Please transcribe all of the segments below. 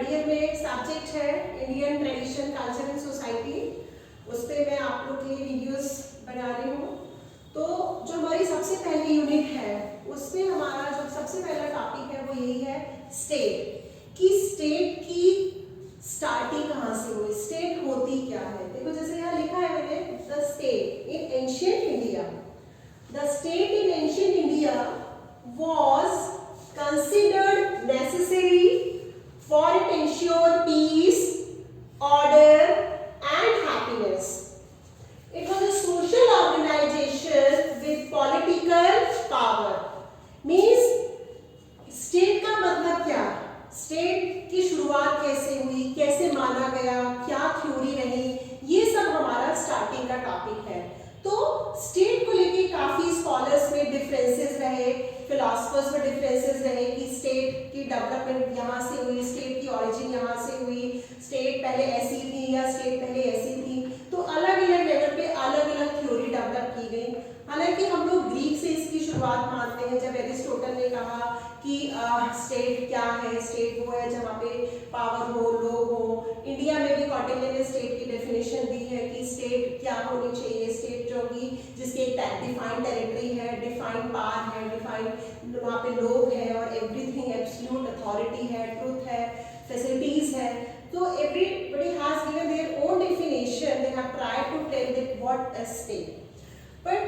Third year में एक subject है Indian tradition culture and society, उस पर मैं आप लोग के लिए वीडियोस बना रही हूँ। तो जो हमारी सबसे पहली यूनिट है उसमें हमारा जो सबसे पहला टॉपिक है वो यही है स्टेट, कि स्टेट की स्टार्टिंग कहाँ से हुई, स्टेट होती क्या है। देखो जैसे यहाँ लिखा है मैंने, the state in ancient India, the state in ancient India was considered necessary for it ensure peace, order and happiness. It was a social organization with political power. Means state का मतलब क्या, स्टेट की शुरुआत कैसे हुई, कैसे माना गया, क्या थ्योरी रही, ये सब हमारा स्टार्टिंग का टॉपिक है। तो स्टेट को लेके काफी स्कॉलर्स में डिफरेंसेस रहे, फिलोसफर्स में डिफरेंसेस रहे कि स्टेट की डेवलपमेंट यहाँ से हुई, स्टेट की ओरिजिन यहाँ से हुई, स्टेट पहले ऐसी थी या स्टेट पहले ऐसी थी। तो अलग अलग लेवल पे अलग अलग थ्योरी डेवलप की गई। हालांकि हम लोग ग्रीक से इसकी शुरुआत मानते हैं, जब एरिस्टोटल ने कहा कि स्टेट क्या है, स्टेट वो है जहाँ पे पावर हो, लोग हो। इंडिया में भी कौटिल्य ने स्टेट की डेफिनेशन दी है कि स्टेट क्या होनी चाहिए, स्टेट जो कि जिसकी एक डिफाइंड टेरिटरी है, डिफाइंड पावर है, डिफाइंड वहाँ पे लोग हैं और एवरीथिंग एब्सोल्यूट अथॉरिटी है, ट्रूथ है, फैसिलिटीज है। तो everybody has given their own definition, they have tried to tell that what is state. But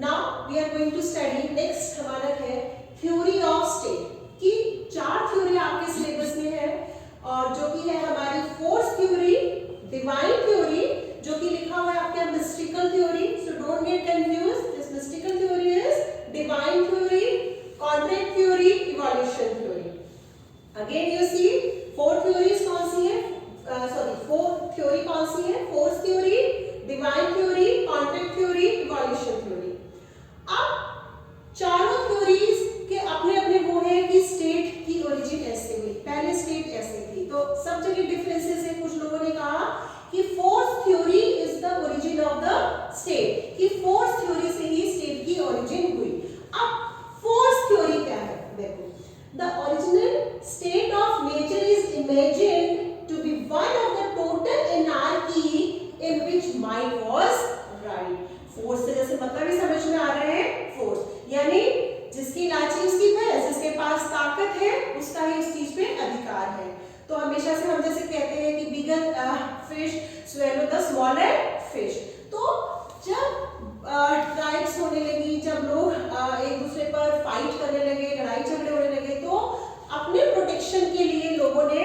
now we are going to study next हमारा है theory of state, कि चार theory आपके syllabus में है और जो कि है हमारी फोर्थ थ्योरी, डिवाइन थ्योरी, जो कि लिखा हुआ है आपके mystical theory. So don't get confuse, this mystical theory is divine theory, contract theory, evolution theory. Again you see four theories कौन सी है, फोर थ्योरी कौन सी है, fourth theory, divine theory, contract theory, evolution theory. अब चारों theories के अपने अपने वो है कि स्टेट की ओरिजिन ऐसे हुई, पहले स्टेट ऐसे थी। तो सब जगह डिफरेंसेस है। कुछ लोगों ने कहा कि fourth theory is the origin of the state, कि फोर्थ थ्योरी से ही स्टेट की ओरिजिन हुई। अब फोर्थ थ्योरी क्या है, देखो, the original state of nature is imagined to be one of the total anarchy in which mind was right. Force से जैसे मतलब ही समझ में आ रहे हैं, फोर्स यानी जिसकी लाची उसकी भैंस, जिसके पास ताकत है उसका ही उस चीज पे अधिकार है। तो हमेशा से हम जैसे कहते हैं कि bigger fish swallow the smaller fish. तो जब ट्राइब्स होने लगी, जब लोग एक दूसरे पर फाइट करने लगे, लड़ाई झगड़े होने लगे, तो अपने प्रोटेक्शन के लिए लोगों ने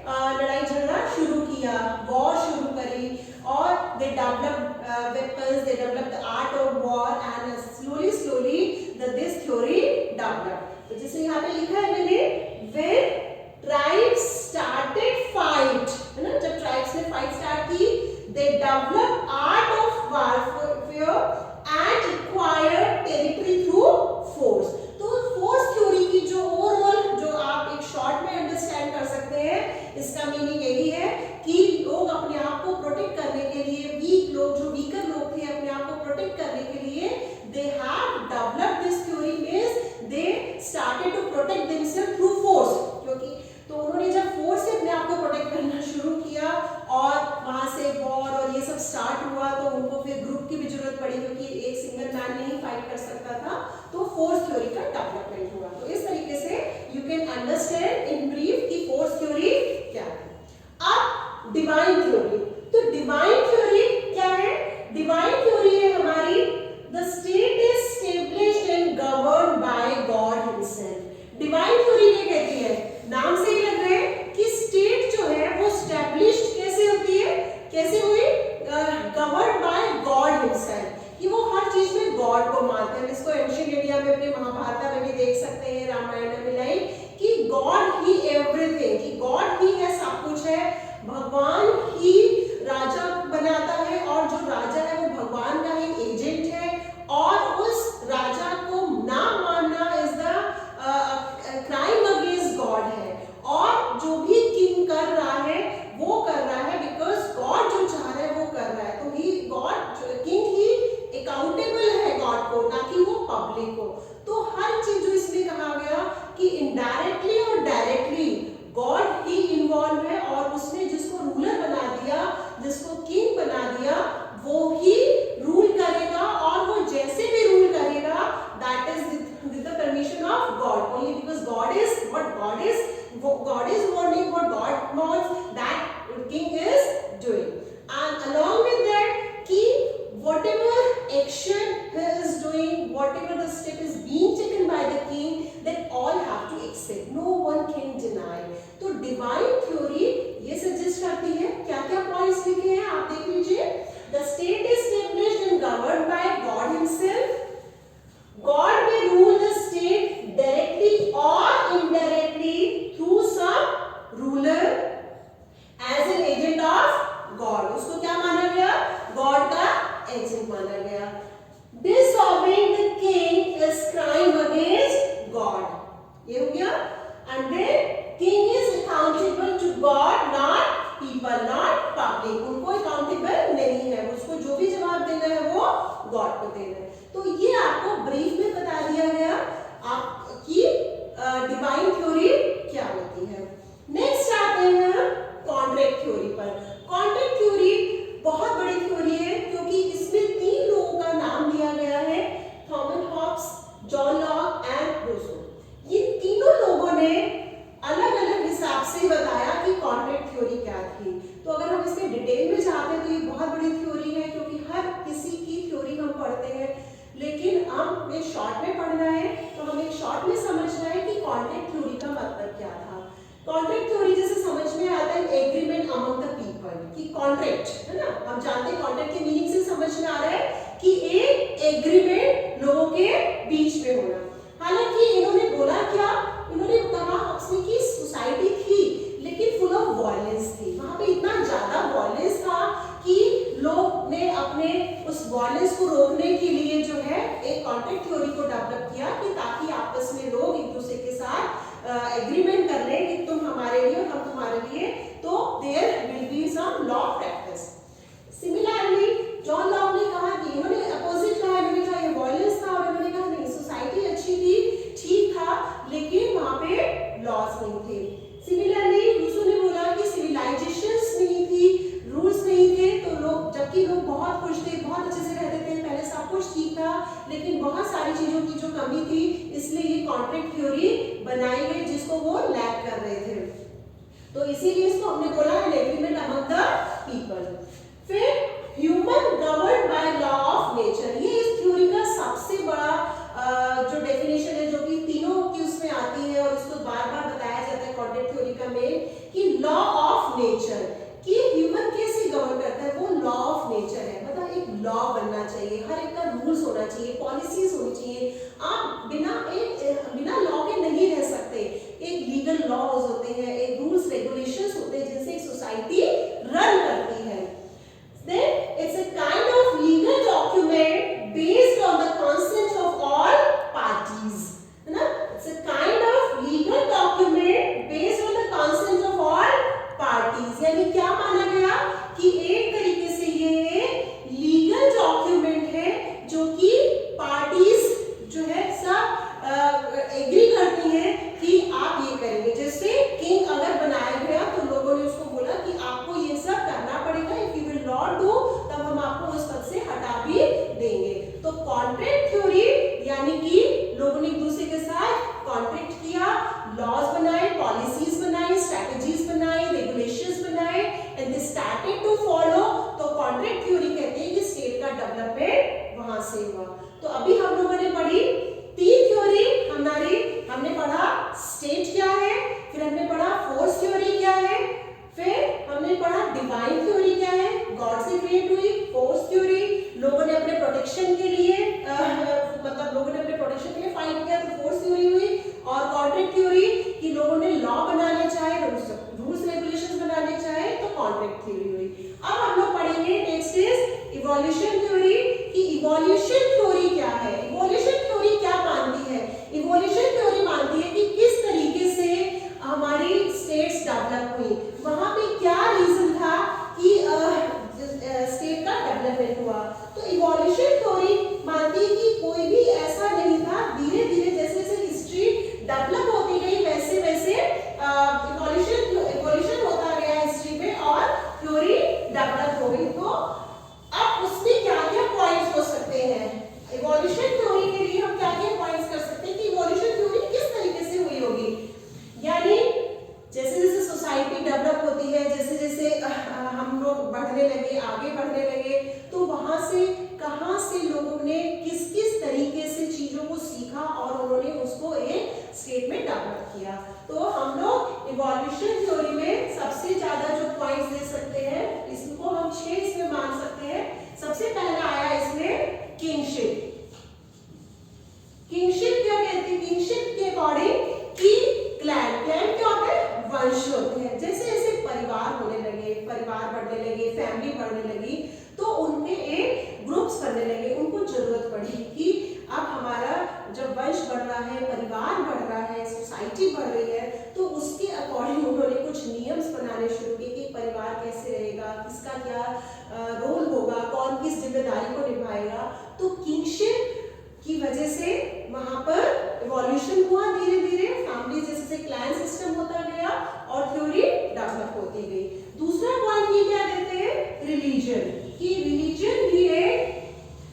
लड़ाई झगड़ा शुरू किया, वॉर शुरू करी और they developed weapons, they developed the art of war and slowly this theory developed. तो जैसे यहाँ पे लिखा है मैंने, when tribes started fight, है ना, जब tribes ने fight start की, they developed art of warfare and acquired territory through force. तो फोर्स थ्योरी की जो ओवरऑल, जो आप एक शॉर्ट में अंडरस्टैंड कर सकते हैं, इसका मीनिंग यही है कि लोग अपने आप को प्रोटेक्ट करने के लिए, वीक लोग, जो वीकर लोग थे, अपने आप को प्रोटेक्ट करने के लिए they have developed this theory, means they started to protect themselves through force। क्योंकि तो उन्होंने जब फोर्स से अपने आप को प्रोटेक्ट करना शुरू किया और वहां से वॉर और ये सब स्टार्ट हुआ, तो उनको फिर ग्रुप की भी जरूरत पड़ी, क्योंकि एक सिंगल मैन नहीं फाइट कर सकता था। तो फोर्स थ्योरी का डेवलपमेंट हुआ। तो इस तरीके से you can understand in brief कि फोर्स थ्योरी क्या है। अब डिवाइन थ्योरी, तो डिवाइन थ्योरी क्या है, डिवाइन थ्योरी है हमारी the state is established and governed bye God himself. Divine theory क्या कहती है, नाम से ही लग रहा है कि स्टेट जो है वो स्टैब्लिश्ड कैसे होती है, कैसे हुई, गवर्न्ड बाय गॉड हिमसेल्फ, कि वो हर चीज में गॉड को मानते हैं। इसको एंशिएंट इंडिया में अपने महाभारत में भी देख सकते हैं, रामायण में लाइन, कि गॉड ही एवरीथिंग, कि गॉड ही है, सब कुछ है, भगवान ही राजा बनाता है और जो राजा है वो भगवान का ही एजेंट है, और उस राजा को ना मानना is the crime against God है। और जो भी किंग कर रहा है वो कर रहा है बिकॉज गॉड जो चाह रहा है वो कर रहा है। तो ही गॉड, किंग ही अकाउंटेबल है गॉड को, ना कि वो पब्लिक को। तो हर चीज जो इसमें कहा गया कि इनडायरेक्टली और डायरेक्टली गॉड ही इन्वॉल्व है God is warning, what God wants, that king is doing. And along with that, whatever action he is doing, whatever the step is being taken by the king, that all have to accept. No one can deny. तो divine theory ये suggest करती है, क्या क्या points लिखे हैं आप देख लीजिए. The state is established and governed by God himself. God may rule the state directly or indirectly through some ruler as an agent of God. उसको क्या माना गया? God का एजेंट माना गया. Disobeying the king is crime against God. ये हो गया. And then king is accountable to God, not people, not public. उनको accountable नहीं है, उसको जो भी जवाब देना है वो God को देना है. तो ये आपको ब्रीफ में बता दिया गया आपकी डिवाइन थ्योरी क्या होती है. नेक्स्ट आते हैं कॉन्ट्रैक्ट थ्योरी पर. कॉन्ट्रैक्ट थ्योरी बहुत बड़ी थ्योरी है क्योंकि इसमें 3 लोगों का नाम दिया गया है, Thomas Hobbes, John Locke and Rousseau. ये तीनों लोगों ने अलग अलग हिसाब से बताया कि कॉन्ट्रैक्ट थ्योरी क्या थी. तो अगर हम इसके डिटेल में जाते हैं तो ये बहुत बड़ी थ्योरी है क्योंकि हर किसी की थ्योरी हम पढ़ते हैं, लेकिन हम एक शॉर्ट में पढ़ना है तो हमें एक शॉर्ट में समझना है कि कॉन्ट्रैक्ट थ्योरी का मतलब क्या था. कॉन्ट्रैक्ट थ्योरी जैसे समझ में आता है एग्रीमेंट अमंग द पीपल, कि कॉन्ट्रैक्ट है ना, हम जानते हैं कॉन्ट्रैक्ट के मीनिंग से समझ में आ रहा है कि एक एग्रीमेंट लोगों के बीच में होना. हालांकि इन्होंने बोला क्या, इन्होंने कहा आपसे कि सोसाइटी थी लेकिन फुल ऑफ वायलेंस थी. वहां पे इतना ज्यादा वायलेंस था कि लोग ने अपने उस वायलेंस को रोकने के लिए जो है एक कॉन्ट्रैक्ट थ्योरी को डेवलप किया कि ताकि आपस में लोग एक दूसरे के साथ एग्रीमेंट कर लें कि तुम हमारे लिए और हम तुम्हारे लिए, तो there will be some law practice. Similarly John Locke ने कहा कि इन्होंने अपोजिट कहा, इन्होंने कहा ये वायलेंस था और इन्होंने कहा नहीं सोसाइटी अच्छी थी, ठीक था, लेकिन वहां पे लॉज नहीं थे. सिमिलरली रूसो ने बोला कि सिविलाइजेशंस नहीं थी, रूल्स नहीं थे, तो लोग जबकि लोग बहुत खुश थे, बहुत अच्छे से रहते थे, पहले सब कुछ ठीक था, लेकिन बहुत सारी चीजों की जो कमी थी, इसलिए ये कॉन्ट्रैक्ट थ्योरी बनाई गई जिसको वो लैक कर रहे थे. तो इसीलिए इसको हमने बोला an agreement among the people. फिर human governed by law of nature, ये इस थ्योरी का सबसे बड़ा जो डेफिनेशन है जो कि तीनों की उसमें आती है और इसको बार-बार बताया जाता है कॉन्ट्रैक्ट थ्योरी का मेन, कि लॉ ऑफ नेचर, कि ह्यूमन कैसे गवर्न करता है, वो लॉ ऑफ नेचर है. मतलब एक लॉ बनना चाहिए, हर एक का रूल्स होना चाहिए, पॉलिसीज होनी चाहिए. आप बिना लॉ के नहीं रह सकते. एक लीगल लॉज होते हैं, एक रूल्स रेगुलेशंस होते हैं जिनसे एक सोसाइटी रन करती है. स्टेट में डेवलप किया। तो हम लोग इवोल्यूशन थ्योरी में सबसे ज्यादा जो पॉइंट्स दे सकते हैं, इसको हम 6 इसमें मान सकते हैं। सबसे पहला आया इसमें किंगशिप। किंगशिप क्या कहते हैं? किंगशिप के अकॉर्डिंग कि क्लैन क्या होता है? वंश होते हैं। जैसे जैसे परिवार होने लगे, परिवार बढ़ने लगे, फैमिली बढ़ने लगी, तो उनके एक ग्रुप्स बनने लगे। उनको जरूरत पड़ी कि अब हमारा जब वंश बढ़ रहा है, परिवार बढ़ रहा है, सोसाइटी बढ़ रही है, तो उसके अकॉर्डिंग उन्होंने कुछ नियम्स बनाने शुरू किए कि परिवार कैसे रहेगा, किसका क्या रोल होगा, कौन किस जिम्मेदारी को निभाएगा। तो किंगशिप की वजह से वहां पर इवोल्यूशन हुआ धीरे धीरे, फैमिली जैसे क्लैन सिस्टम होता गया और थ्योरी डेवलप होती गई। दूसरा पॉइंट ये क्या देते हैं? रिलीजन। कि रिलीजन भी एक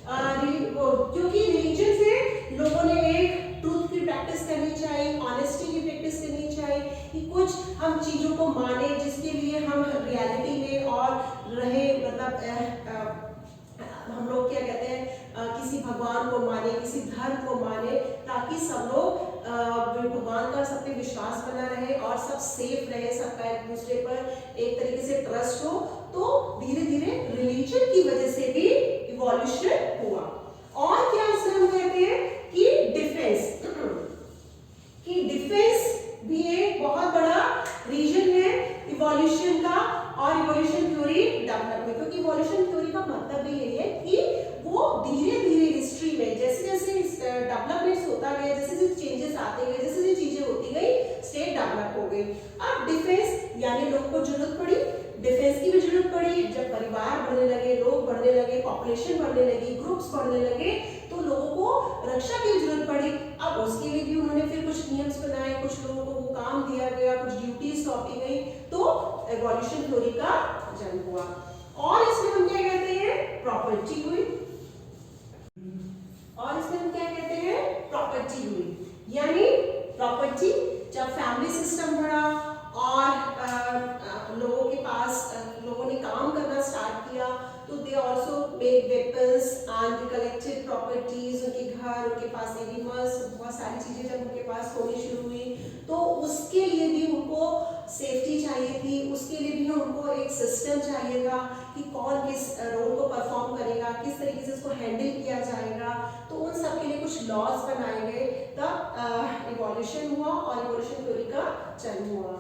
क्योंकि रिलीजन से लोगों ने एक ट्रूथ की प्रैक्टिस करनी चाहिए, ऑनेस्टी की प्रैक्टिस करनी चाहिए, कि कुछ हम चीजों को माने जिसके लिए हम रियलिटी में और रहे, मतलब हम लोग क्या कहते हैं, किसी भगवान को माने, किसी धर्म को माने, ताकि सब लोग भगवान का सब पे विश्वास बना रहे और सब सेफ रहे, सबका एक दूसरे पर एक तरीके से ट्रस्ट हो। तो धीरे धीरे रिलीजन की वजह से भी इवोल्यूशन हुआ। और क्या इसमें हम कहते हैं कि डिफेंस, कि डिफेंस भी एक बहुत बड़ा रीजन है इवोल्यूशन का, और इवोल्यूशन थ्योरी डेवलप हुई। क्योंकि इवोल्यूशन थ्योरी का मतलब भी यही है कि वो धीरे धीरे हिस्ट्री में जैसे जैसे डेवलपमेंट होता गया, जैसे जैसे चेंजेस आते गए, जैसे जैसे चीजें होती गई, स्टेट डेवलप हो गई। अब डिफेंस यानी लोगों को जरूरत पड़ी, डिफेंस की भी जरूरत पड़ी। जब परिवार बढ़ने लगे, लोग बढ़ने लगे, पॉपुलेशन बढ़ने लगी, ग्रुप्स बढ़ने लगे, तो लोगों को रक्षा की जरूरत पड़ी। अब उसके लिए भी उन्होंने फिर कुछ नियम्स बनाए, कुछ लोगों को वो काम दिया गया, कुछ ड्यूटीज सौंपी गई, तो इवोल्यूशन थ्योरी का जन्म हुआ। और इसमें हम क्या कहते हैं? प्रॉपर्टी हुई। और इसमें हम क्या कहते हैं? प्रॉपर्टी हुई। यानी प्रॉपर्टी, जब फैमिली सिस्टम बढ़ा और लोगों के पास लोगों ने काम करना स्टार्ट किया, तो they also made weapons and collected properties. उनके घर, उनके पास एनिमल्स, बहुत सारी चीजें जब उनके पास होनी शुरू हुई, तो उसके लिए भी उनको सेफ्टी चाहिए थी, उसके लिए भी उनको एक सिस्टम चाहिए था कि कौन किस रोल को परफॉर्म करेगा, किस तरीके से उसको हैंडल किया जाएगा। तो उन सब के लिए कुछ लॉज बनाए गए, तब इवोल्यूशन हुआ और इवोल्यूशन थ्योरी का जन्म हुआ।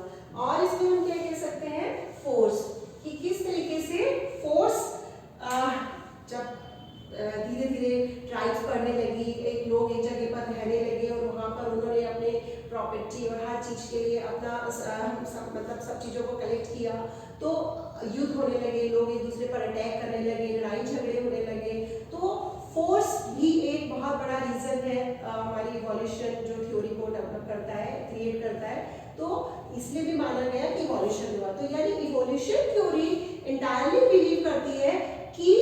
और इसमें हम क्या कह सकते हैं? फोर्स, कि किस तरीके से फोर्स जब धीरे धीरे ट्राइब्स बढ़ने लगी, एक लोग एक जगह पर रहने लगे और वहाँ पर उन्होंने अपने प्रॉपर्टी और हर चीज के लिए अपना मतलब सब चीजों को कलेक्ट किया, तो युद्ध होने लगे, लोग एक दूसरे पर अटैक करने लगे, लड़ाई झगड़े होने लगे। तो फोर्स भी एक बहुत बड़ा रीजन है हमारी इवोल्यूशन जो थ्योरी को डेवलप करता है, क्रिएट करता है। तो इसलिए भी माना गया कि इवोल्यूशन हुआ। तो यानी इवोल्यूशन थ्योरी इंटायरली बिलीव करती है कि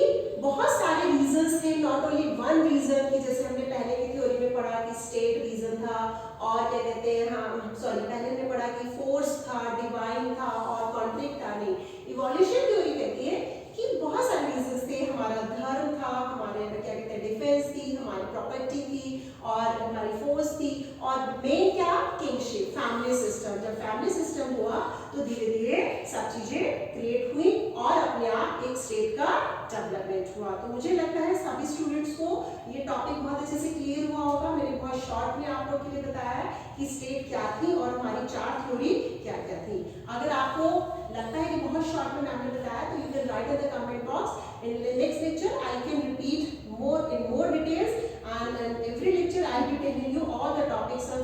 बहुत सारे रीजंस थे, नॉट ओनली वन रीजन, कि जैसे हमने पहले की थ्योरी में पढ़ा कि स्टेट रीजन था, और क्या कहते हैं, पहले हमने पढ़ा कि फोर्स था, डिवाइन था और कॉन्फ्लिक्ट था। नहीं, इवोल्यूशन थ्योरी कहती है कि बहुत सारे रीजंस थे। हमारा धर्म था, हमारे क्या कहते हैं डिफेंस थी, हमारी प्रॉपर्टी थी और हमारी फोर्स थी, और मेन क्या? Kingship, family system. जब फैमिली सिस्टम हुआ तो धीरे धीरे सब चीजें क्रिएट हुई और अपने आप एक स्टेट का डेवलपमेंट हुआ। तो मुझे लगता है सभी स्टूडेंट्स को ये टॉपिक बहुत अच्छे से क्लियर हुआ होगा। मैंने बहुत शॉर्ट में आप लोग के लिए बताया है कि स्टेट क्या थी और हमारी 4 थ्योरी क्या क्या थी। अगर आपको लगता है कि बहुत शॉर्ट में मैंने बताया, तो you can write in the comment box. In the next lecture I can repeat more in more details, and in every lecture I will be telling you all the topics of